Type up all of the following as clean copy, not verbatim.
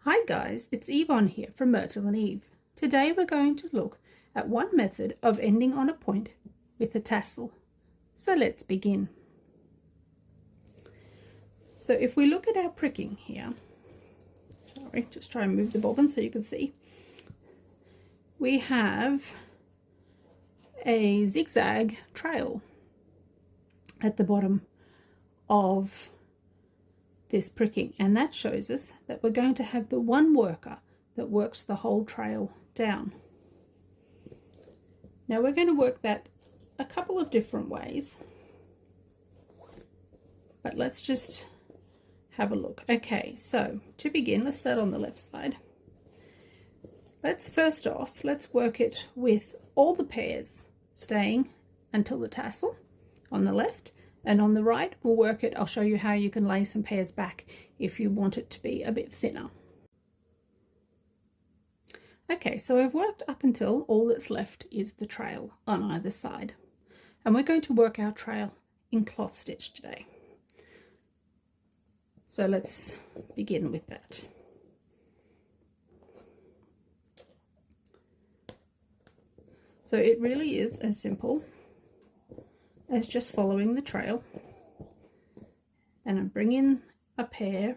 Hi guys, it's Yvonne here from Myrtle and Eve. Today we're going to look at one method of ending on a point with a tassel. So let's begin. So if we look at our pricking here, just try and move the bobbin so you can see. We have a zigzag trail at the bottom of this pricking, and that shows us that we're going to have the one worker that works the whole trail down. Now we're going to work that a couple of different ways, but let's just have a look. Okay, so to begin, let's start on the left side. Let's work it with all the pairs staying until the tassel on the left, and on the right we'll work it. I'll show you how you can lay some pairs back if you want it to be a bit thinner. Okay, so I've worked up until all that's left is the trail on either side, and we're going to work our trail in cloth stitch today. So let's begin with that. So it really is as simple as just following the trail, and I bring in a pair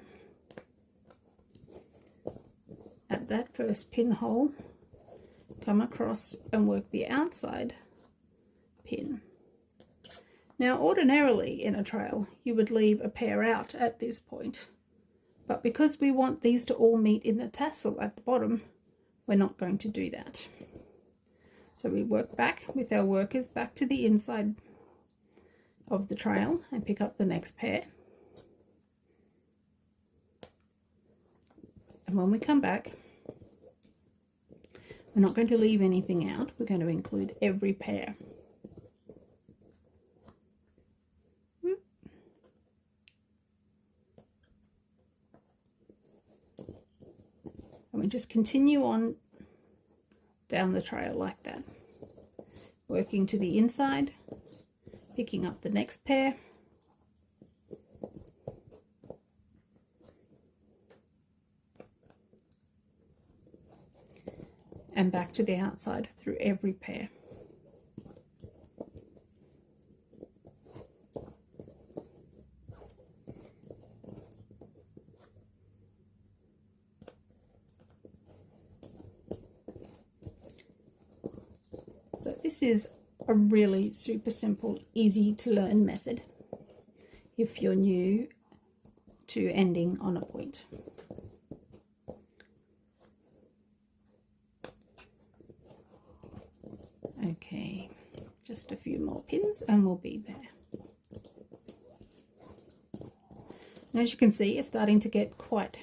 at that first pinhole, come across and work the outside pin. Now ordinarily in a trail you would leave a pair out at this point, but because we want these to all meet in the tassel at the bottom, we're not going to do that. So we work back with our workers back to the inside of the trail and pick up the next pair, and when we come back we're not going to leave anything out, we're going to include every pair. And we just continue on down the trail like that, working to the inside, picking up the next pair, and back to the outside through every pair. So this is a really super simple, easy to learn method if you're new to ending on a point. Okay, just a few more pins and we'll be there. And as you can see, it's starting to get quite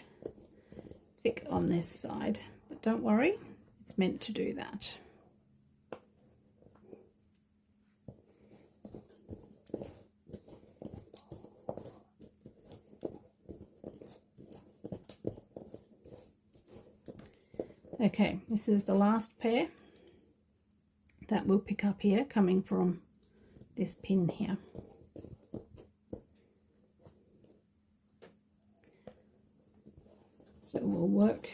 thick on this side, but don't worry, it's meant to do that. Okay, this is the last pair that we'll pick up here, coming from this pin here. So we'll work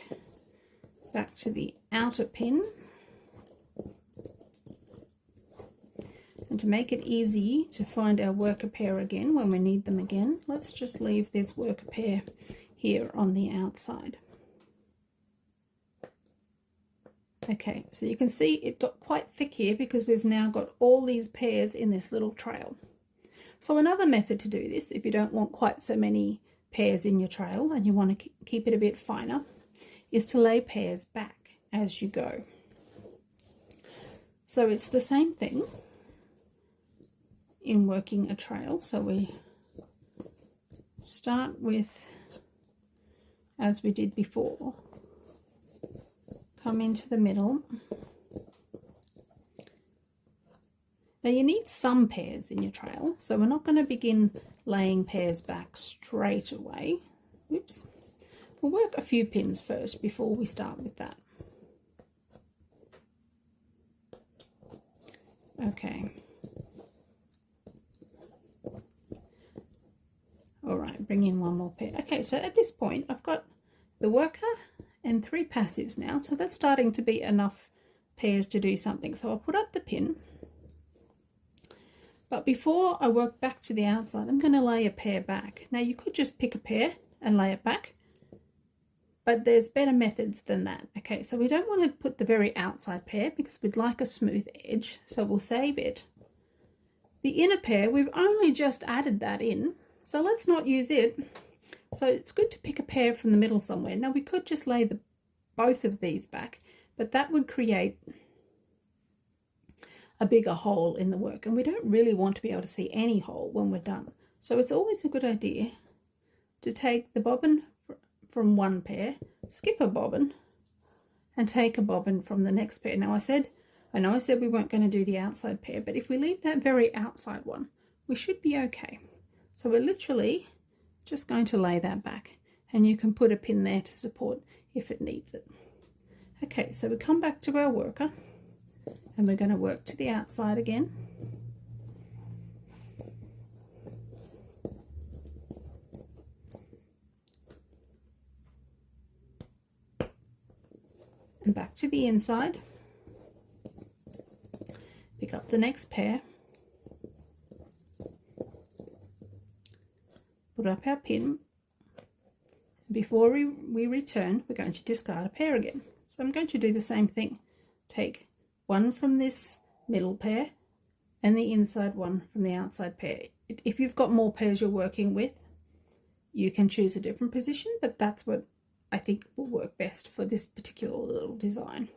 back to the outer pin, and to make it easy to find our worker pair again when we need them again, let's just leave this worker pair here on the outside. Okay, so you can see it got quite thick here because we've now got all these pairs in this little trail. So another method to do this, if you don't want quite so many pairs in your trail and you want to keep it a bit finer, is to lay pairs back as you go. So it's the same thing in working a trail. So we start with, as we did before, come into the middle. Now you need some pairs in your trail, so we're not going to begin laying pairs back straight away. Oops. We'll work a few pins first before we start with that. Okay. All right, bring in one more pair. Okay, so at this point I've got the worker and 3 passives now, so that's starting to be enough pairs to do something. So I'll put up the pin, but before I work back to the outside, I'm going to lay a pair back. Now you could just pick a pair and lay it back, but there's better methods than that. Okay, so we don't want to put the very outside pair because we'd like a smooth edge, so we'll save it. The inner pair, we've only just added that in, so let's not use it. So it's good to pick a pair from the middle somewhere. Now we could just lay both of these back, but that would create a bigger hole in the work, and we don't really want to be able to see any hole when we're done. So it's always a good idea to take the bobbin from one pair, skip a bobbin, and take a bobbin from the next pair. Now I know I said we weren't going to do the outside pair, but if we leave that very outside one, we should be okay. So we're literally just going to lay that back, and you can put a pin there to support if it needs it. Okay, so we come back to our worker, and we're going to work to the outside again. And back to the inside. Pick up the next pair. Put up our pin. Before we return, we're going to discard a pair again. So I'm going to do the same thing. Take one from this middle pair and the inside one from the outside pair. If you've got more pairs you're working with, you can choose a different position, but that's what I think will work best for this particular little design.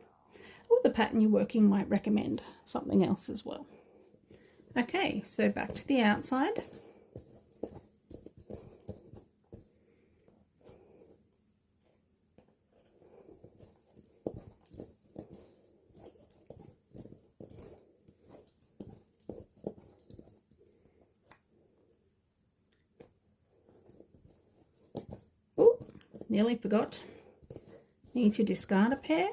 Or the pattern you're working might recommend something else as well. Okay, so back to the outside. Nearly forgot. Need to discard a pair.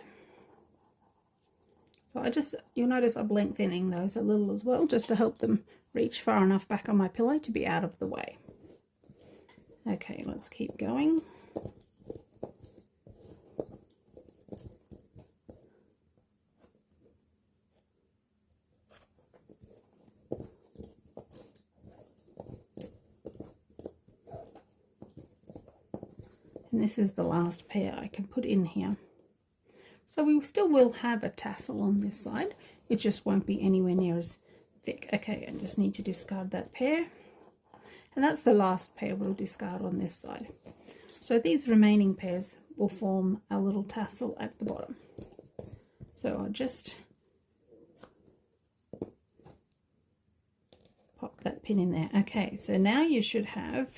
So you'll notice I'm lengthening those a little as well, just to help them reach far enough back on my pillow to be out of the way. Okay, let's keep going. And this is the last pair I can put in here. So we still will have a tassel on this side, it just won't be anywhere near as thick. Okay, I just need to discard that pair. And that's the last pair we'll discard on this side. So these remaining pairs will form a little tassel at the bottom. So I'll just pop that pin in there. Okay, so now you should have,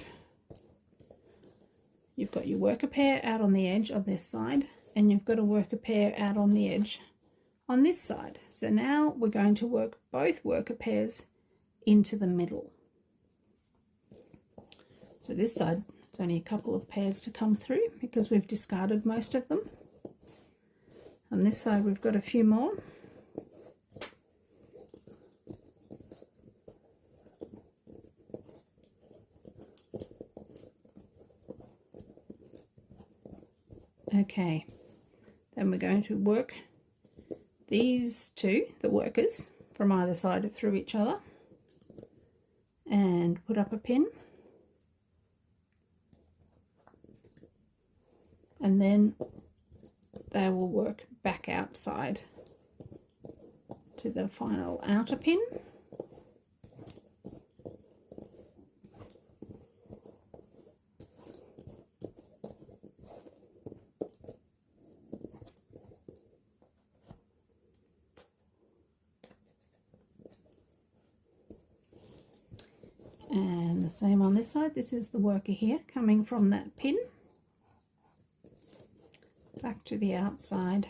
you've got your worker pair out on the edge on this side, and you've got a worker pair out on the edge on this side. So now we're going to work both worker pairs into the middle. So this side, it's only a couple of pairs to come through because we've discarded most of them. On this side we've got a few more. Okay, then we're going to work these two, the workers, from either side through each other, and put up a pin, and then they will work back outside to the final outer pin. And the same on this side. This is the worker here coming from that pin back to the outside,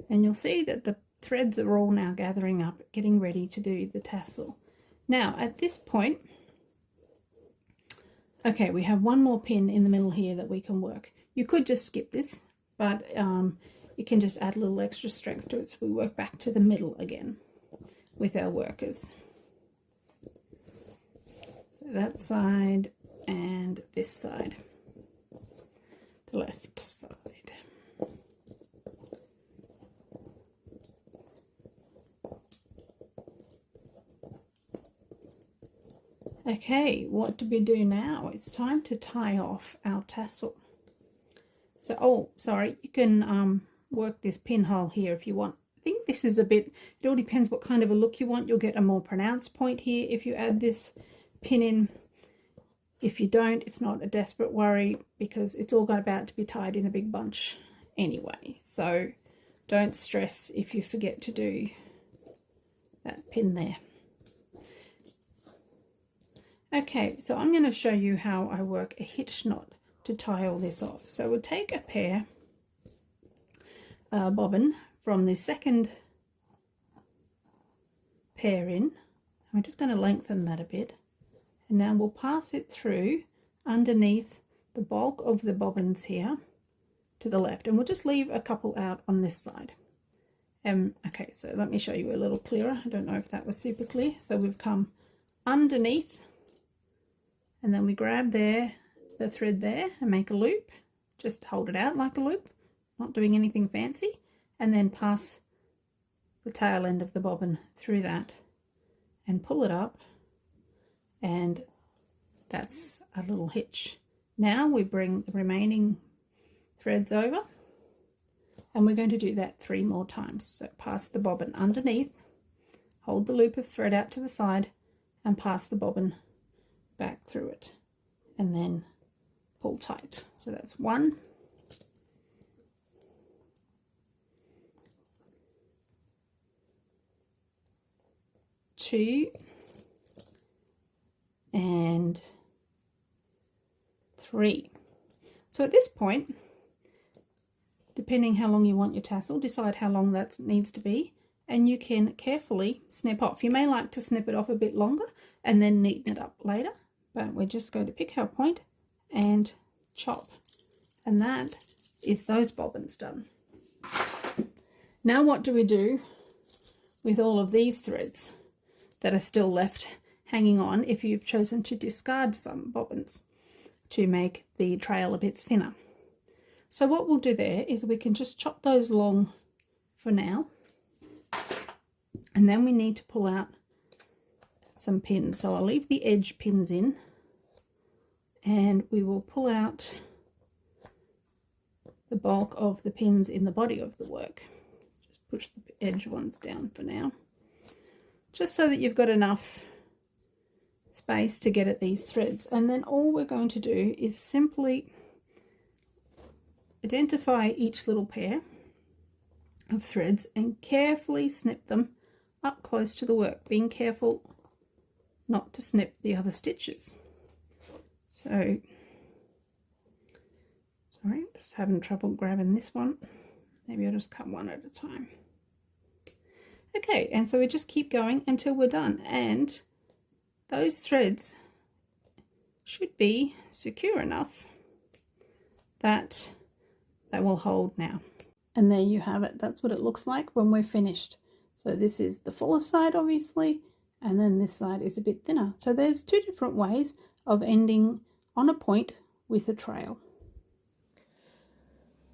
and you'll see that the threads are all now gathering up, getting ready to do the tassel. Now at this point, okay, we have one more pin in the middle here that we can work. You could just skip this, but you can just add a little extra strength to it, so we work back to the middle again with our workers. So that side and this side. left side. Okay, what do we do now? It's time to tie off our tassel. So, oh, sorry, you can work this pinhole here if you want. I think this is a bit, it all depends what kind of a look you want. You'll get a more pronounced point here if you add this pin in. If you don't, it's not a desperate worry because it's all about to be tied in a big bunch anyway. So don't stress if you forget to do that pin there. Okay, so I'm going to show you how I work a hitch knot to tie all this off. So we'll take a pair bobbin from the second pair in. I'm just going to lengthen that a bit, and now we'll pass it through underneath the bulk of the bobbins here to the left, and we'll just leave a couple out on this side. Okay, so let me show you a little clearer. I don't know if that was super clear. So we've come underneath, and then we grab the thread there and make a loop. Just hold it out like a loop, not doing anything fancy, and then pass the tail end of the bobbin through that and pull it up, and that's a little hitch. Now we bring the remaining threads over, and we're going to do that 3 more times. So pass the bobbin underneath, hold the loop of thread out to the side, and pass the bobbin back through it, and then pull tight. So that's 1, 2, and 3. So at this point, depending how long you want your tassel, decide how long that needs to be, and you can carefully snip off. You may like to snip it off a bit longer and then neaten it up later, but we're just going to pick our point and chop, and that is those bobbins done. Now what do we do with all of these threads that are still left hanging on if you've chosen to discard some bobbins to make the trail a bit thinner? So what we'll do there is we can just chop those long for now, and then we need to pull out some pins. So I'll leave the edge pins in, and we will pull out the bulk of the pins in the body of the work. Just push the edge ones down for now, just so that you've got enough space to get at these threads. And then all we're going to do is simply identify each little pair of threads and carefully snip them up close to the work, being careful not to snip the other stitches. So, sorry, just having trouble grabbing this one. Maybe I'll just cut one at a time. Okay, and so we just keep going until we're done, and those threads should be secure enough that they will hold now. And there you have it. That's what it looks like when we're finished. So this is the fuller side, obviously, and then this side is a bit thinner. So there's 2 different ways of ending on a point with a trail.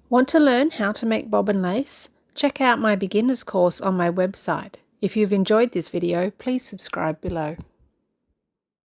Want to learn how to make bobbin lace? Check out my beginner's course on my website. If you've enjoyed this video, please subscribe below.